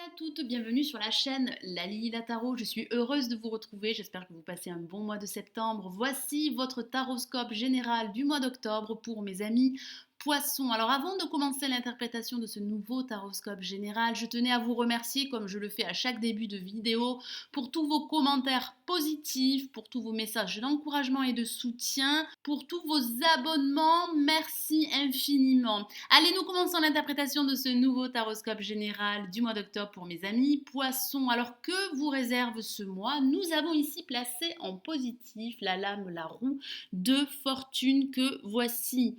à toutes, bienvenue sur la chaîne Lali la Tarot. Je suis heureuse de vous retrouver, j'espère que vous passez un bon mois de septembre. Voici votre taroscope général du mois d'octobre pour mes amis Poissons. Alors avant de commencer l'interprétation de ce nouveau taroscope général, je tenais à vous remercier, comme je le fais à chaque début de vidéo, pour tous vos commentaires positifs, pour tous vos messages d'encouragement et de soutien, pour tous vos abonnements. Merci infiniment. Allez, nous commençons l'interprétation de ce nouveau taroscope général du mois d'octobre pour mes amis Poissons. Alors que vous réserve ce mois? Nous avons ici placé en positif la lame, la roue de fortune que voici.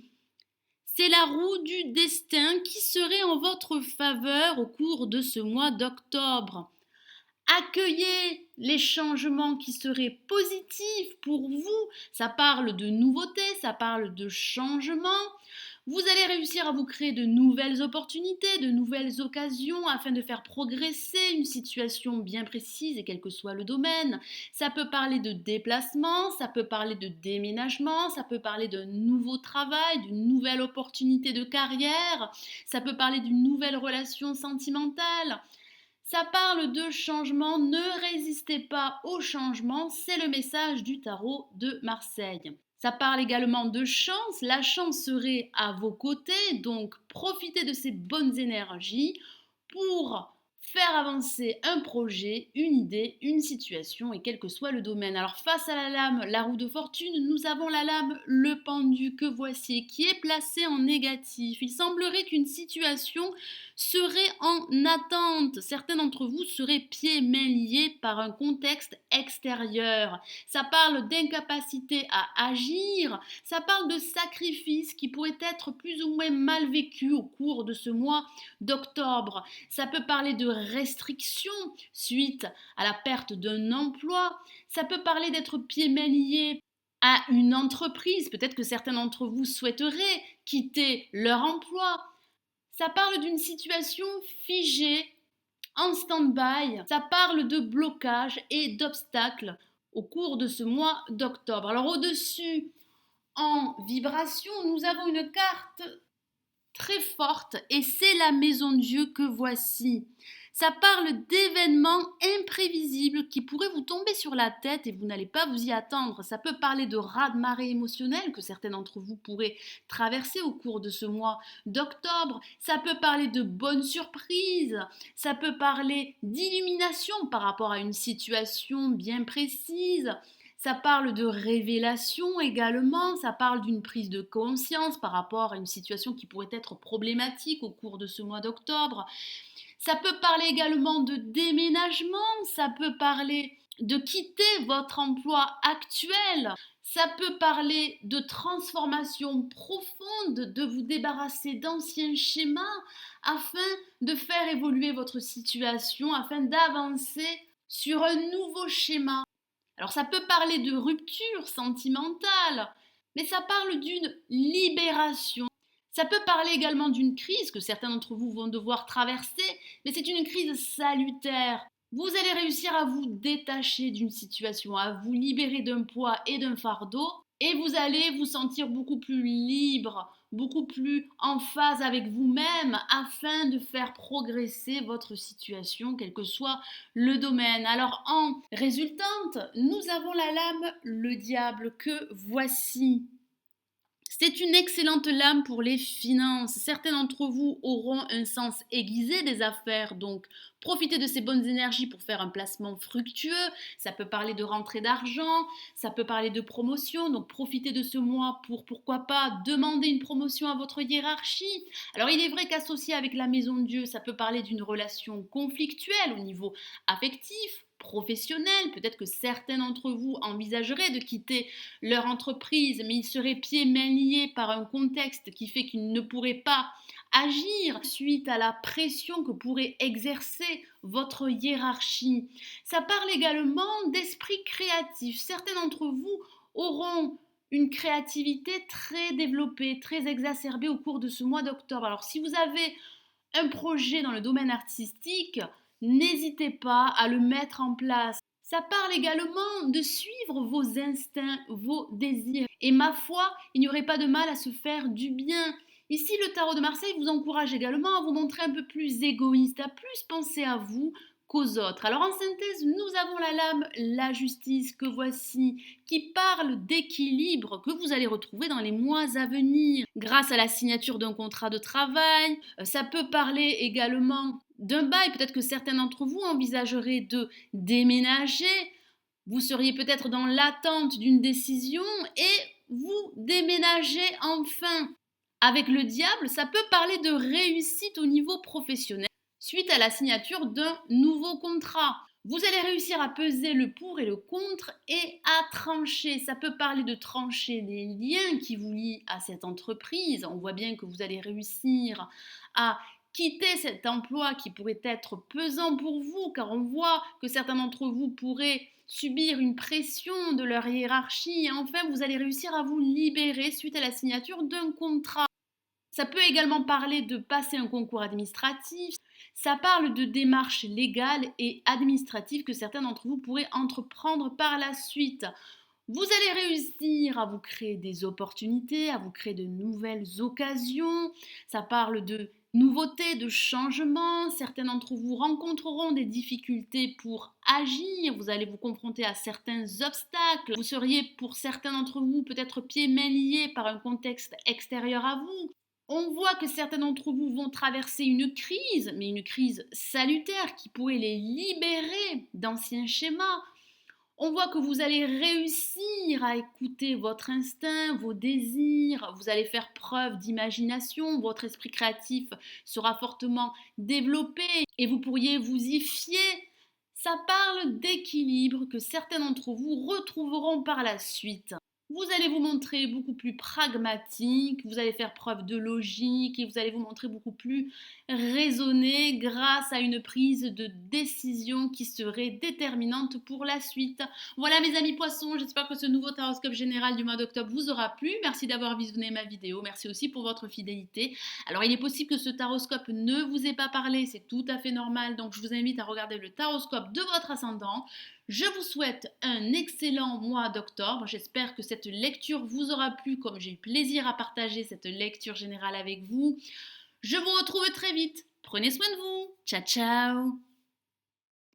C'est la roue du destin qui serait en votre faveur au cours de ce mois d'octobre. Accueillez les changements qui seraient positifs pour vous. Ça parle de nouveautés, ça parle de changements. Vous allez réussir à vous créer de nouvelles opportunités, de nouvelles occasions afin de faire progresser une situation bien précise et quel que soit le domaine. Ça peut parler de déplacement, ça peut parler de déménagement, ça peut parler d'un nouveau travail, d'une nouvelle opportunité de carrière, ça peut parler d'une nouvelle relation sentimentale. Ça parle de changement, ne résistez pas au changement, c'est le message du tarot de Marseille. Ça parle également de chance, la chance serait à vos côtés, donc profitez de ces bonnes énergies pour faire avancer un projet, une idée, une situation et quel que soit le domaine. Alors face à la lame, la roue de fortune, nous avons la lame, le pendu que voici, qui est placé en négatif. Il semblerait qu'une situation serait en attente. Certains d'entre vous seraient pieds mains liés par un contexte extérieur. Ça parle d'incapacité à agir, ça parle de sacrifices qui pourraient être plus ou moins mal vécus au cours de ce mois d'octobre. Ça peut parler de restrictions suite à la perte d'un emploi. Ça peut parler d'être pieds mains liés à une entreprise. Peut-être que certains d'entre vous souhaiteraient quitter leur emploi. Ça parle d'une situation figée, en stand-by. Ça parle de blocage et d'obstacles au cours de ce mois d'octobre. Alors au-dessus, en vibration, nous avons une carte très forte et c'est la maison de Dieu que voici. Ça parle d'événements imprévisibles qui pourraient vous tomber sur la tête et vous n'allez pas vous y attendre. Ça peut parler de raz-de-marée émotionnel que certains d'entre vous pourraient traverser au cours de ce mois d'octobre. Ça peut parler de bonnes surprises. Ça peut parler d'illumination par rapport à une situation bien précise. Ça parle de révélation également, ça parle d'une prise de conscience par rapport à une situation qui pourrait être problématique au cours de ce mois d'octobre. Ça peut parler également de déménagement, ça peut parler de quitter votre emploi actuel, ça peut parler de transformation profonde, de vous débarrasser d'anciens schémas afin de faire évoluer votre situation, afin d'avancer sur un nouveau schéma. Alors ça peut parler de rupture sentimentale, mais ça parle d'une libération. Ça peut parler également d'une crise que certains d'entre vous vont devoir traverser, mais c'est une crise salutaire. Vous allez réussir à vous détacher d'une situation, à vous libérer d'un poids et d'un fardeau, et vous allez vous sentir beaucoup plus libre, beaucoup plus en phase avec vous-même afin de faire progresser votre situation, quel que soit le domaine. Alors en résultante, nous avons la lame, le diable que voici. C'est une excellente lame pour les finances. Certains d'entre vous auront un sens aiguisé des affaires, donc profitez de ces bonnes énergies pour faire un placement fructueux. Ça peut parler de rentrée d'argent, ça peut parler de promotion, donc profitez de ce mois pour, pourquoi pas, demander une promotion à votre hiérarchie. Alors il est vrai qu'associé avec la maison de Dieu, ça peut parler d'une relation conflictuelle au niveau affectif, professionnel. Peut-être que certains d'entre vous envisageraient de quitter leur entreprise, mais ils seraient pieds mains liés par un contexte qui fait qu'ils ne pourraient pas agir suite à la pression que pourrait exercer votre hiérarchie. Ça parle également d'esprit créatif. Certains d'entre vous auront une créativité très développée, très exacerbée au cours de ce mois d'octobre. Alors si vous avez un projet dans le domaine artistique, n'hésitez pas à le mettre en place. Ça parle également de suivre vos instincts, vos désirs. Et ma foi, il n'y aurait pas de mal à se faire du bien. Ici, le tarot de Marseille vous encourage également à vous montrer un peu plus égoïste, à plus penser à vous qu'aux autres. Alors en synthèse, nous avons la lame, la justice que voici, qui parle d'équilibre que vous allez retrouver dans les mois à venir grâce à la signature d'un contrat de travail. Ça peut parler également d'un bail, peut-être que certains d'entre vous envisageraient de déménager. Vous seriez peut-être dans l'attente d'une décision et vous déménagez enfin. Avec le diable, ça peut parler de réussite au niveau professionnel suite à la signature d'un nouveau contrat. Vous allez réussir à peser le pour et le contre et à trancher. Ça peut parler de trancher les liens qui vous lient à cette entreprise. On voit bien que vous allez réussir à quitter cet emploi qui pourrait être pesant pour vous, car on voit que certains d'entre vous pourraient subir une pression de leur hiérarchie. Et enfin, vous allez réussir à vous libérer suite à la signature d'un contrat. Ça peut également parler de passer un concours administratif. Ça parle de démarches légales et administratives que certains d'entre vous pourraient entreprendre par la suite. Vous allez réussir à vous créer des opportunités, à vous créer de nouvelles occasions. Ça parle de nouveautés, de changements. Certains d'entre vous rencontreront des difficultés pour agir. Vous allez vous confronter à certains obstacles. Vous seriez pour certains d'entre vous peut-être pieds mains liés par un contexte extérieur à vous. On voit que certains d'entre vous vont traverser une crise, mais une crise salutaire qui pourrait les libérer d'anciens schémas. On voit que vous allez réussir à écouter votre instinct, vos désirs, vous allez faire preuve d'imagination, votre esprit créatif sera fortement développé et vous pourriez vous y fier. Ça parle d'équilibre que certains d'entre vous retrouveront par la suite. Vous allez vous montrer beaucoup plus pragmatique, vous allez faire preuve de logique et vous allez vous montrer beaucoup plus raisonné grâce à une prise de décision qui serait déterminante pour la suite. Voilà mes amis poissons, j'espère que ce nouveau taroscope général du mois d'octobre vous aura plu. Merci d'avoir visionné ma vidéo, merci aussi pour votre fidélité. Alors il est possible que ce taroscope ne vous ait pas parlé, c'est tout à fait normal, donc je vous invite à regarder le taroscope de votre ascendant. Je vous souhaite un excellent mois d'octobre. J'espère que cette lecture vous aura plu comme j'ai eu plaisir à partager cette lecture générale avec vous. Je vous retrouve très vite. Prenez soin de vous. Ciao, ciao.